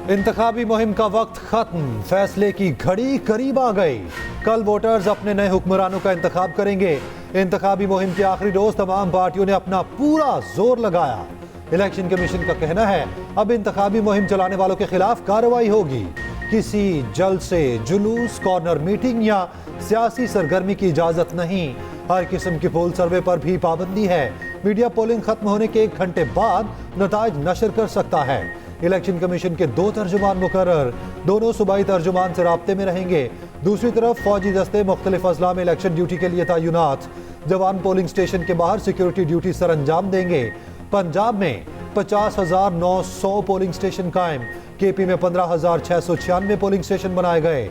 इंतखाबी मुहिम का वक्त खत्म, फैसले की घड़ी करीब आ गई। कल वोटर्स अपने नए हुक्मरानों का इंतखाब करेंगे। इंतखाबी मुहिम के आखिरी रोज तमाम पार्टियों ने अपना पूरा जोर लगाया। इलेक्शन कमीशन का कहना है अब इंतखाबी मुहिम चलाने वालों के खिलाफ कार्रवाई होगी। किसी जलसे, जुलूस, कॉर्नर मीटिंग या सियासी सरगर्मी की इजाजत नहीं। हर किस्म की पोल सर्वे पर भी पाबंदी है। मीडिया पोलिंग खत्म होने के 1 घंटे बाद नताइज नशर कर सकता है। इलेक्शन कमीशन के 2 तर्जुमान मुकर्रर, दोनों सूबाई तर्जुमान से राब्ते में रहेंगे। दूसरी तरफ फौजी दस्ते मुख्तलिफ अजला में इलेक्शन ड्यूटी के लिए तैनात। जवान पोलिंग स्टेशन के बाहर सिक्योरिटी ड्यूटी सर अंजाम देंगे। पंजाब में 50,900 पोलिंग स्टेशन कायम। केपी में 15,696 पोलिंग स्टेशन बनाए गए।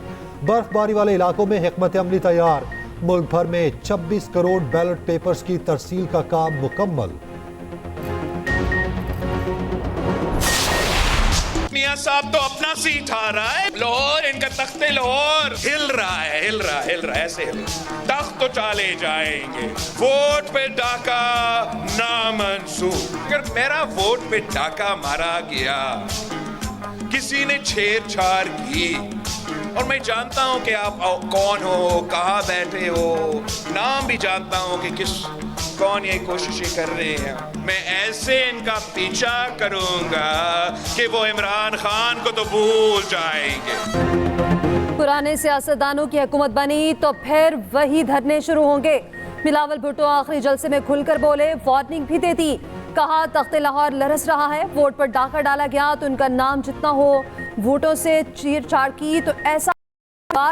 बर्फबारी वाले इलाकों में हिकमत अमली तैयार। मुल्क भर में 26 करोड़ बैलेट पेपर्स की तरसील का काम मुकम्मल। मियां साहब तो अपना सीट आ रहा है। लाहौर, इनका तख्ते लाहौर हिल रहा है, ऐसे हिल रहा। तख्त तो चाले जाएंगे। वोट पे डाका नामंसूर। अगर मेरा वोट पे डाका मारा गया, किसी ने छेड़छाड़ की, और मैं जानता हूं कि आप कौन हो, कहां बैठे हो, नाम भी जानता हूं कि कौन ये कोशिशें कर रहे हैं, मैं ऐसे इनका पीछा करूंगा कि वो इमरान खान को तो भूल जाएंगे। पुराने सियासतदानों की हुकूमत बनी तो फिर वही धरने शुरू होंगे। बिलावल भुट्टो आखिरी जलसे में खुलकर बोले, वार्निंग भी देती। कहा तख्ते लाहौर लरस रहा है, वोट पर डाका डाला गया तो उनका नाम जितना हो, वोटों से छेड़छाड़ की तो ऐसा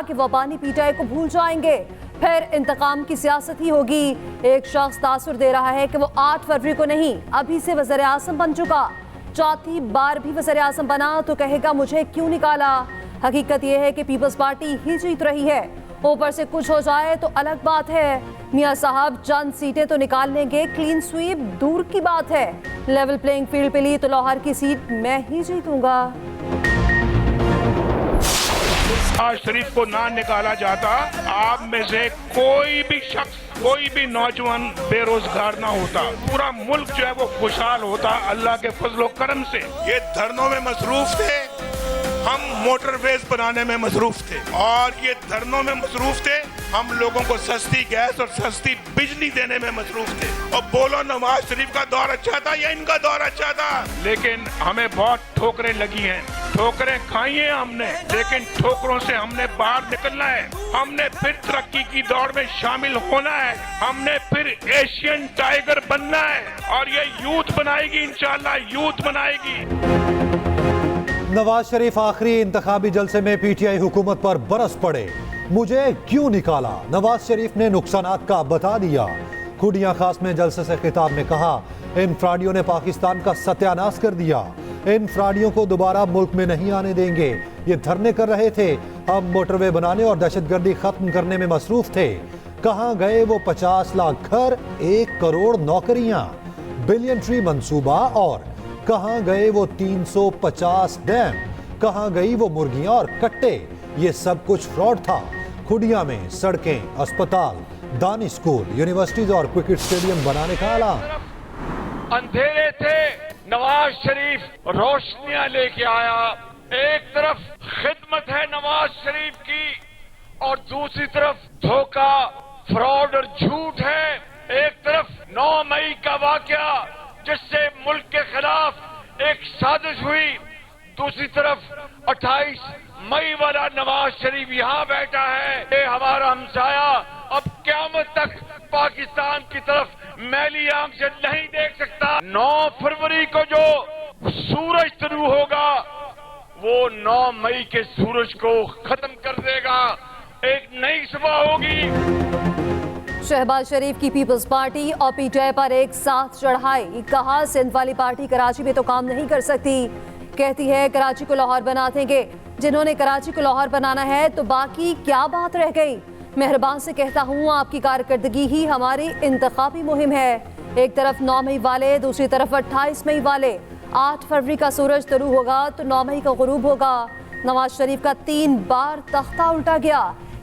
कि वो पानी पीटाए को भूल जाएंगे। फिर इंतकाम की सियासत ही होगी। एक शख्स तासुर दे रहा है कि वो 8 फरवरी को नहीं, अभी से वज़ीर आज़म बन चुका। चौथी बार भी वज़ीर आज़म बना तो कहेगा मुझे क्यों निकाला। हकीकत यह है कि पीपल्स पार्टी ही जीत रही है। ऊपर से कुछ हो जाए तो अलग बात है। मियां साहब चंद सीटें तो निकाल लेंगे, क्लीन स्वीप दूर की बात है। लेवल प्लेइंग फील्ड पे ली तो लाहौर की सीट मैं ही जीतूंगा। आज शरीफ को ना निकाला जाता, आप में से कोई भी शख्स, कोई भी नौजवान बेरोजगार ना होता। पूरा मुल्क जो है वो खुशहाल होता अल्लाह के फजलो करम से। ये धरनों में मसरूफ थे, हम मोटरवेज बनाने में मसरूफ थे, और ये धरनों में मसरूफ थे, हम लोगों को सस्ती गैस और सस्ती बिजली देने में मसरूफ थे। और बोलो नवाज शरीफ का दौर अच्छा था या इनका दौर अच्छा था? लेकिन हमें बहुत ठोकरें लगी हैं, ठोकरें खाई हैं हमने, लेकिन ठोकरों से हमने बाहर निकलना है। हमने फिर तरक्की की दौड़ में शामिल होना है। हमने फिर एशियन टाइगर बनना है, और ये यूथ बनाएगी, इंशाल्लाह यूथ बनाएगी। नवाज शरीफ आखिरी इंतखाबी जलसे में पीटीआई हुकूमत पर बरस पड़े। मुझे क्यों निकाला, नवाज शरीफ ने नुकसानात का बता दिया। खुडियां खास में जलसे से खिताब में कहा, इन फ्राडियों ने पाकिस्तान का सत्यानाश कर दिया। इन फ्राडियों को दोबारा मुल्क में नहीं आने देंगे। ये धरने कर रहे थे, हम मोटरवे बनाने और दहशतगर्दी खत्म करने में मसरूफ थे। कहां गए वो 50 लाख घर, 1 करोड़ नौकरियां, बिलियन ट्री मंसूबा, और कहां गए वो 350 डैम, कहां गई वो मुर्गियां और कट्टे। ये सब कुछ फ्रॉड था। खुडिया में सड़कें, अस्पताल, दानी स्कूल, यूनिवर्सिटीज और क्रिकेट स्टेडियम बनाने का ऐलान। अंधेरे थे, नवाज शरीफ रोशनियां लेके आया। एक तरफ खिदमत है नवाज शरीफ की, और दूसरी तरफ धोखा, फ्रॉड और झूठ है। एक तरफ 9 मई का वाकया जिससे मुल्क के खिलाफ एक साजिश हुई, दूसरी तरफ 28 मई वाला नवाज शरीफ यहाँ बैठा है। ये हमारा हमसाया अब क़यामत तक पाकिस्तान की तरफ मैली आंख से नहीं देख सकता। 9 फरवरी को जो सूरज शुरू होगा, वो 9 मई के सूरज को खत्म कर देगा। एक नई सुबह होगी। शहबाज शरीफ की पीपल्स पार्टी और पीटीआई पर एक साथ चढ़ाई। कहा सिंध वाली पार्टी कराची में तो काम नहीं कर सकती। कहती है कराची को लाहौर बना देंगे। जिन्होंने कराची को लाहौर बनाना है तो बाकी क्या बात रह गई। मेहरबान से कहता हूँ आपकी कारकर्दगी ही हमारी इंतखाबी मुहिम है। एक तरफ 9 मई वाले, दूसरी तरफ 28 मई वाले। 8 फरवरी का सूरज तुलू होगा तो 9 मई का गुरूब होगा। नवाज शरीफ का 3 बार तख्ता उल्टा गया।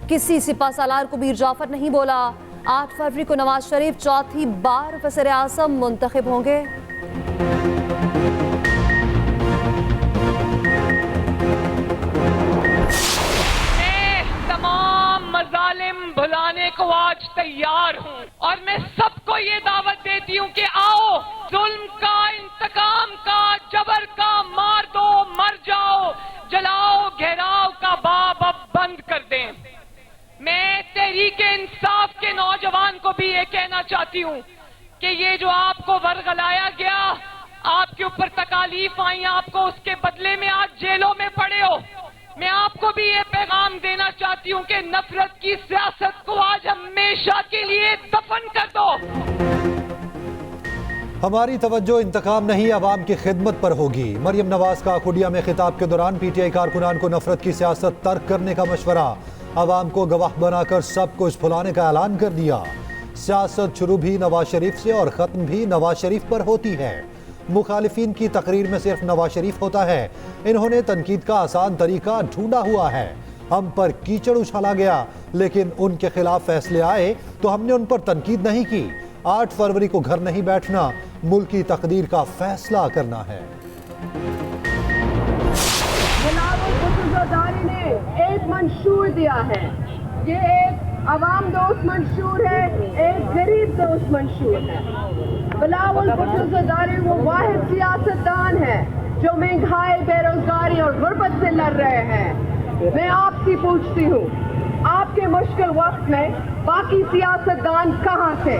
किसी सिपा सालार को मीर जाफर नहीं बोला। 8 फरवरी को नवाज शरीफ चौथी बार वज़ीर आज़म मुंतखब होंगे। तैयार हूँ और मैं सबको ये दावत देती हूँ कि आओ, जुल्म का, इंतकाम का, जबर का मार दो, मर जाओ, जलाओ, घेराव का बाब अब बंद कर दें। मैं तहरीक इंसाफ के नौजवान को भी ये कहना चाहती हूँ कि ये जो आपको वर्गलाया गया, आपके ऊपर तकालीफ आई, आपको उसके बदले में आज जेलों में पड़े हो। मैं आपको भी ये पैगाम देना चाहती हूँ कि नफरत की सियासत को आज हमेशा के लिए दफन कर दो। हमारी तवज्जो इंतकाम नहीं, अवाम की खिदमत पर होगी। मरियम नवाज का खुडिया में खिताब के दौरान पीटीआई कारकुनान को नफरत की सियासत तर्क करने का मशवरा। अवाम को गवाह बनाकर सब कुछ भुलाने का ऐलान कर दिया। सियासत शुरू भी नवाज शरीफ से और खत्म भी नवाज शरीफ पर होती है। मुखालिफिन की तकरीर में सिर्फ नवाज शरीफ होता है। इन्होंने तनकीद का आसान तरीका ढूंढा हुआ है। हम पर कीचड़ उछाला गया, लेकिन उनके खिलाफ फैसले आए तो हमने उन पर तनकीद नहीं की। 8 फरवरी को घर नहीं बैठना, मुल्क की तकदीर का फैसला करना है। बिलावल ने एक मंशूर दिया है। ये एक अवाम दोस्त मंशूर है, एक गरीब दोस्त मंशूर है। बिलावल भुट्टो ज़रदारी वो वाहिद सियासतदान है जो महंगाई, बेरोजगारी और गुर्बत से लड़ रहे हैं। मैं आपसे पूछती हूँ, आपके मुश्किल वक्त में बाकी सियासतदान कहाँ थे?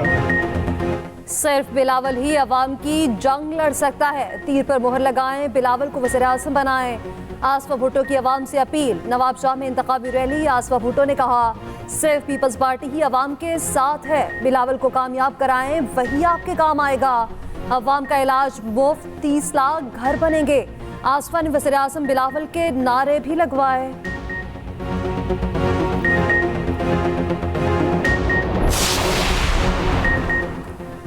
सिर्फ बिलावल ही अवाम की जंग लड़ सकता है। तीर पर मोहर लगाएं, बिलावल को वज़ीर-ए-आज़म बनाएं। आसफा भुट्टो की अवाम से अपील। नवाब शाह में इंतखाबी रैली। आसफा भुट्टो ने कहा, सिर्फ पीपल्स पार्टी ही अवाम के साथ है। बिलावल को कामयाब कराएं, वही आपके काम आएगा। अवाम का इलाज मुफ्त, 30 लाख घर बनेंगे। आसफा ने वज़ीर-ए-आज़म बिलावल के नारे भी लगवाए।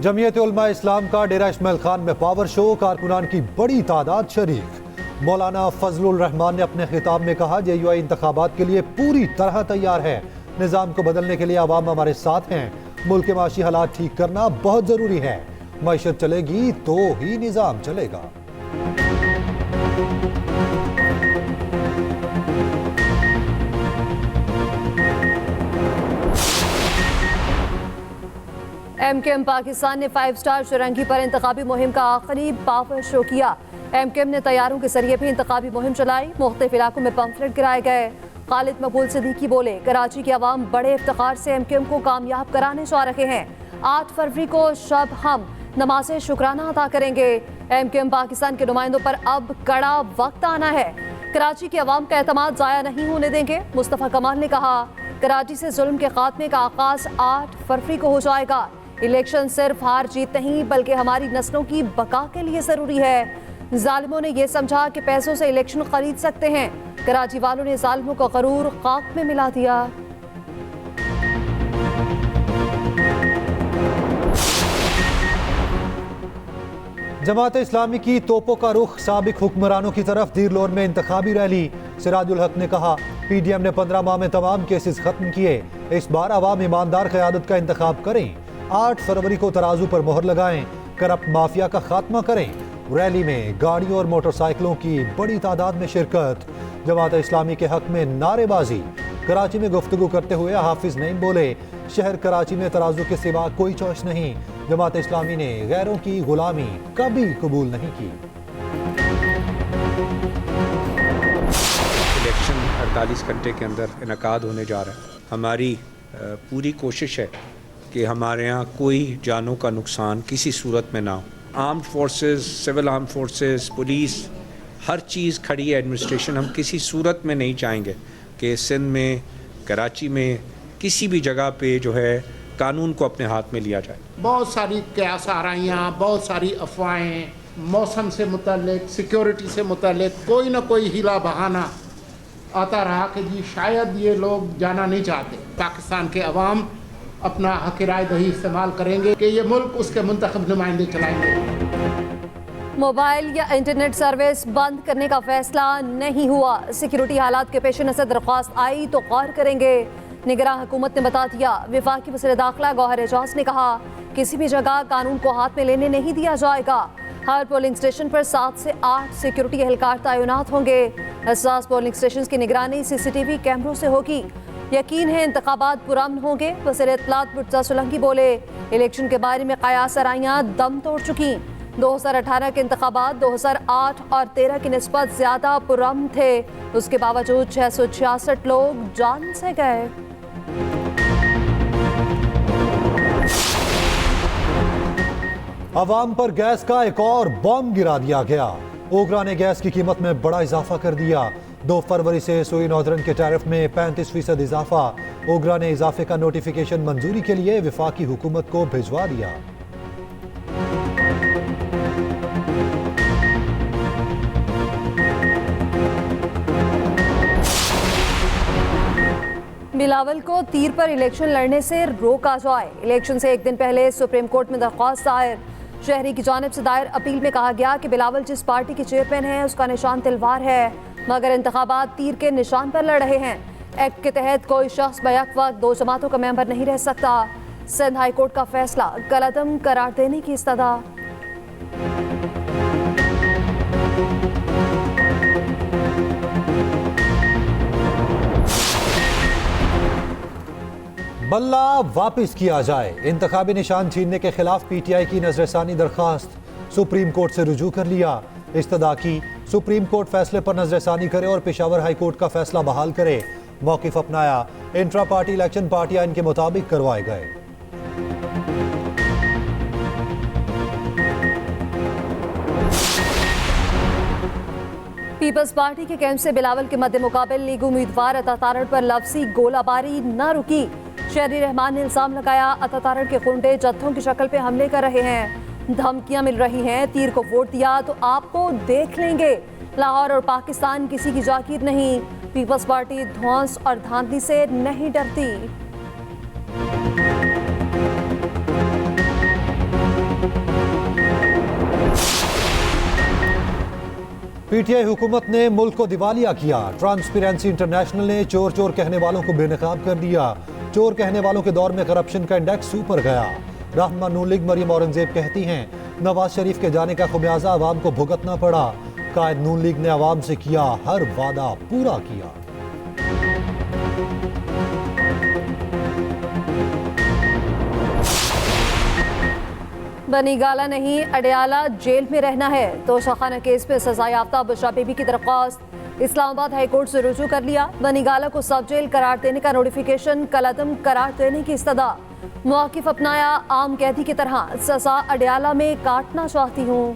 जमीयत उलमा इस्लाम का डेरा इस्माइल खान में पावर शो, कारकुनान की बड़ी तादाद शरीक। मौलाना फजलुर रहमान ने अपने खिताब में कहा, JUI इंतखाबात के लिए पूरी तरह तैयार है। निज़ाम को बदलने के लिए आवाम हमारे साथ हैं। मुल्क के माशी हालात ठीक करना बहुत ज़रूरी है। मईशत चलेगी तो ही निज़ाम चलेगा। MKM पाकिस्तान ने 5 स्टार शुरंगी पर इंतखाबी मुहिम का आखिरी पावर शो किया। MKM ने तैयारों के जरिए भी इंतखाबी मुहिम चलाई। मुख्तलिफ इलाकों में पंफलेट गिराए गए। खालिद मकबूल सिद्दीकी बोले, कराची की आवाम बड़े इफ्तिखार से MKM को कामयाब कराने जा रहे हैं। 8 फरवरी को शब हम नमाज़े शुक्राना अदा करेंगे। MKM पाकिस्तान के नुमाइंदों पर अब कड़ा वक्त आना है। कराची की आवाम का एतमाद ज़ाया नहीं होने देंगे। मुस्तफ़ा कमाल ने कहा, कराची से जुल्म के खात्मे का आगाज 8 फरवरी को हो जाएगा। इलेक्शन सिर्फ हार जीत नहीं बल्कि हमारी नस्लों की बका के लिए जरूरी है। जालिमों ने यह समझा कि पैसों से इलेक्शन खरीद सकते हैं। कराची वालों ने जालिमों का गरूर खाक में मिला दिया। जमात इस्लामी की तोपों का रुख साबिक हुक्मरानों की तरफ। दीरलोर में इंतखाबी रैली। सिराजुल हक ने कहा, PDM ने 15 माह में तमाम केसेस खत्म किए। इस बार आवाम ईमानदार क़यादत का इंतखाब करें। 8 फरवरी को तराजू पर मोहर लगाएं। करप्ट माफिया का खात्मा करें। रैली में गाड़ियों और मोटरसाइकिलों की बड़ी तादाद में शिरकत। जमात इस्लामी के हक में नारेबाजी। कराची में गुफ्तगू करते हुए हाफिज नईम बोले, शहर कराची में तराजू के सिवा कोई चॉइस नहीं। जमात इस्लामी ने गैरों की गुलामी कभी कबूल नहीं की। इलेक्शन 48 घंटे के अंदर इनकाद होने जा रहा है। हमारी पूरी कोशिश है कि हमारे यहाँ कोई जानों का नुकसान किसी सूरत में ना हो। Armed forces, civil arm forces, police, हर चीज़ खड़ी है। एडमिनिस्ट्रेशन, हम किसी सूरत में नहीं चाहेंगे कि सिंध में, कराची में, किसी भी जगह पे जो है कानून को अपने हाथ में लिया जाए। बहुत सारी कयास आराइयाँ, बहुत सारी अफवाहें, मौसम से मुतल्लिक, सिक्योरिटी से मुतल्लिक कोई ना कोई हीला बहाना आता रहा कि जी शायद ये लोग जाना नहीं चाहते। पाकिस्तान के अवाम अपना हक राय दही इस्तेमाल करेंगे कि ये मुल्क उसके मुंतखब नुमाइंदे चलाएंगे। मोबाइल या इंटरनेट सर्विस बंद करने का फैसला नहीं हुआ। सिक्योरिटी हालात के पेश नज़र दरख्वास्त आई तो गौर करेंगे। निगरान हुकूमत ने बता दिया। वफाकी वज़ीर दाखिला गौहर एजाज ने कहा, किसी भी जगह कानून को हाथ में लेने नहीं दिया जाएगा। हर पोलिंग स्टेशन पर 7 से 8 सिक्योरिटी एहलकार तैनात होंगे। हसास पोलिंग स्टेशन की निगरानी CCTV कैमरों से होगी। यकीन है इंतखाबात पुरअमन होंगे। वज़ीर इत्तलात मुर्तज़ा सोलंकी बोले, इलेक्शन के बारे में कयास आराइयाँ दम तोड़ चुकी। 2018 के इंतखाबात 2008 और 13 की निस्बत ज्यादा पुरअमन थे, उसके बावजूद 666 लोग जान से गए। अवाम पर गैस का एक और बॉम्ब गिरा दिया गया। ओगरा ने गैस की कीमत में बड़ा इजाफा कर दिया। 2 फरवरी से सुई नॉर्दर्न के टैरिफ में 35% इजाफा। ओगरा ने इजाफे का नोटिफिकेशन मंजूरी के लिए वफाकी हुकूमत को भिजवा दिया। बिलावल को तीर पर इलेक्शन लड़ने से रोका जाए। इलेक्शन से एक दिन पहले सुप्रीम कोर्ट में दरख्वास्त दायर। शहरी की जानिब से दायर अपील में कहा गया कि बिलावल जिस पार्टी के चेयरमैन हैं उसका निशान तलवार है, मगर इंतखाबात तीर के निशान पर लड़ रहे हैं। एक्ट के तहत कोई शख्स बैक वक्त 2 जमातों का मेंबर नहीं रह सकता। सिंध हाई कोर्ट का फैसला कलअदम करार देने की इस्तदा। बल्ला वापिस किया जाए। इंतखाबी निशान छीनने के खिलाफ पीटीआई की नजरसानी दरखास्त सुप्रीम कोर्ट से रुजू कर लिया। इस्तदा की सुप्रीम कोर्ट फैसले पर नजरसानी करे और पेशावर हाई कोर्ट का फैसला बहाल करे। मौकिफ अपनाया। इंट्रा पार्टी इलेक्शन पार्टियां इनके मुताबिक करवाए गए। पीपल्स पार्टी के कैंप से बिलावल के मद्दे मुकाबिल लीग उम्मीदवार अतातारण पर लफ्जी गोलाबारी न रुकी। शहरी रहमान ने इल्जाम लगाया, अतातारण के गुंडे जत्थों की शक्ल पे हमले कर रहे हैं, धमकियां मिल रही हैं, तीर को वोट दिया तो आपको देख लेंगे। लाहौर और पाकिस्तान किसी की जागीर नहीं। पीपल्स पार्टी ध्वंस और धांधली से नहीं डरती। पीटीआई हुकूमत ने मुल्क को दिवालिया किया। ट्रांसपेरेंसी इंटरनेशनल ने चोर चोर कहने वालों को बेनकाब कर दिया। चोर कहने वालों के दौर में करप्शन का इंडेक्स ऊपर गया। रहनुमा नून लीग मरियम औरंगजेब कहती हैं, नवाज शरीफ के जाने का खुमियाजा आवाम को भुगतना पड़ा। कायद नून लीग ने आवाम से किया हर वादा पूरा किया। बनी गाला नहीं, अडयाला जेल में रहना है। तो शाखाना केस में सजा याफ्ता बुशरा बीबी की दरख्वास्त इस्लामाबाद हाई कोर्ट से रुजू कर लिया। बनी गाला को सब जेल करार देने का नोटिफिकेशन कलअदम करार देने की इस्तदा। मौकिफ अपनाया, आम कैदी की तरह सजा अडयाला में काटना चाहती हूँ।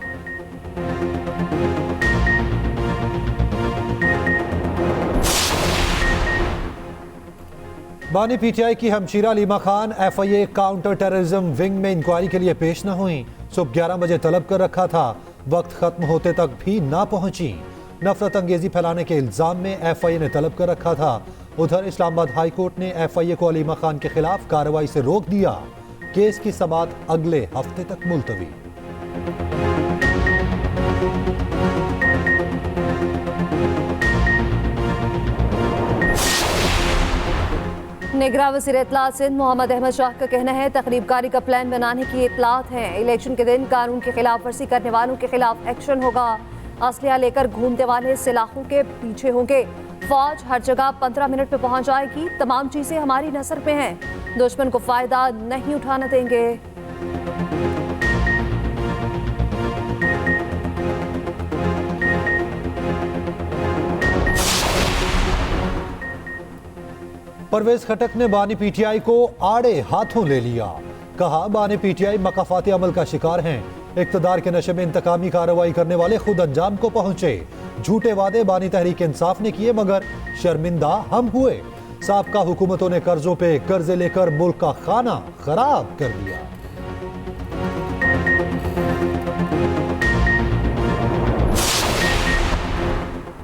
बानी पीटीआई की हमशीरा Aleema Khan FIA counter terrorism wing में इंक्वायरी के लिए पेश न हुई। सुबह 11 बजे तलब कर रखा था, वक्त खत्म होते तक भी ना पहुंची। नफरत अंगेजी फैलाने के इल्जाम में एफआईए ने तलब कर रखा था। उधर इस्लामाबाद हाई कोर्ट ने एफआईए को अलीमा खान के खिलाफ कार्रवाई से रोक दिया। केस की समाअत अगले हफ्ते तक मुलतवी। निगरान वज़ीर इत्तलात सिंध मोहम्मद अहमद शाह का कहना है, तकरीबकारी का प्लान बनाने की इत्तलात हैं। इलेक्शन के दिन कानून की खिलाफ वर्जी करने वालों के खिलाफ एक्शन होगा। असलिया लेकर घूमने वाले सिलाखों के पीछे होंगे। फौज हर जगह 15 मिनट में पहुंच जाएगी। तमाम चीजें हमारी नजर पे हैं, दुश्मन को फायदा नहीं उठाने देंगे। परवेज खटक ने बानी पीटीआई को आड़े हाथों ले लिया। कहा, बानी पीटीआई मकाफाती अमल का शिकार हैं। इक्तदार के नशे में इंतकामी कार्रवाई करने वाले खुद अंजाम को पहुंचे। झूठे वादे बानी तहरीक इंसाफ ने किए, मगर शर्मिंदा हम हुए। साबका हुकूमतों ने कर्जों पे कर्जे लेकर मुल्क का खाना खराब कर दिया।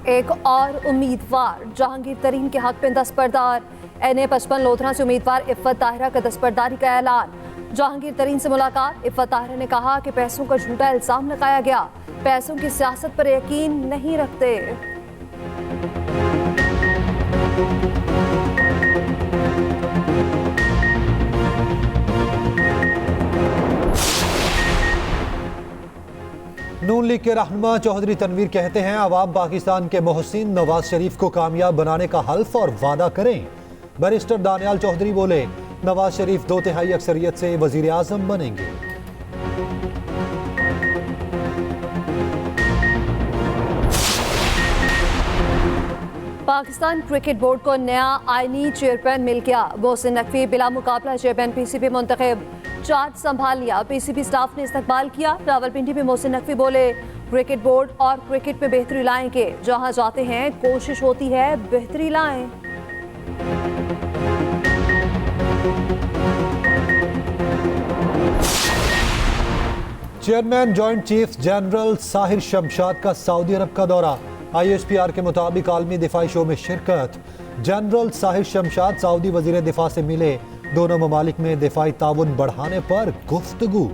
एक और उम्मीदवार जहांगीर तरीन के हक में दस्तबरदार। NA-55 लोधरा से उम्मीदवार इफ़्फ़त ताहिरा का दस्तबरदारी का ऐलान। जहांगीर तरीन से मुलाकात। इफ़्फ़त ताहिरा ने कहा कि पैसों का झूठा इल्जाम लगाया गया, पैसों की सियासत पर यकीन नहीं रखते। नून लीग के रहनुमा चौधरी तनवीर कहते हैं, अवाम पाकिस्तान के मोहसिन नवाज शरीफ को कामयाब बनाने का हल्फ और वादा करें। बैरिस्टर दानियाल चौधरी बोले, नवाज शरीफ 2/3 अक्सरियत से वजीर आजम बनेंगे। पाकिस्तान क्रिकेट बोर्ड को नया आईनी चेयरमैन मिल गया। मोहसिन नकवी बिला मुकाबला चेयरमैन पीसीबी मुंतखब, चार्ज संभाल लिया। पीसीबी स्टाफ ने इस्तकबाल किया। रावलपिंडी में मोहसिन नकवी बोले, क्रिकेट बोर्ड और क्रिकेट में बेहतरी लाएंगे। जहां जाते हैं कोशिश होती है बेहतरी लाएं। Chairman joint chief general Sahir Shamshad का सऊदी अरब का दौरा। ISPR के मुताबिक आलमी दिफाई शो में शिरकत। जनरल साहिर शमशाद सऊदी वजीर दिफा से मिले। दोनों ममालिक में दिफाई ताउन बढ़ाने पर गुफ्तगू।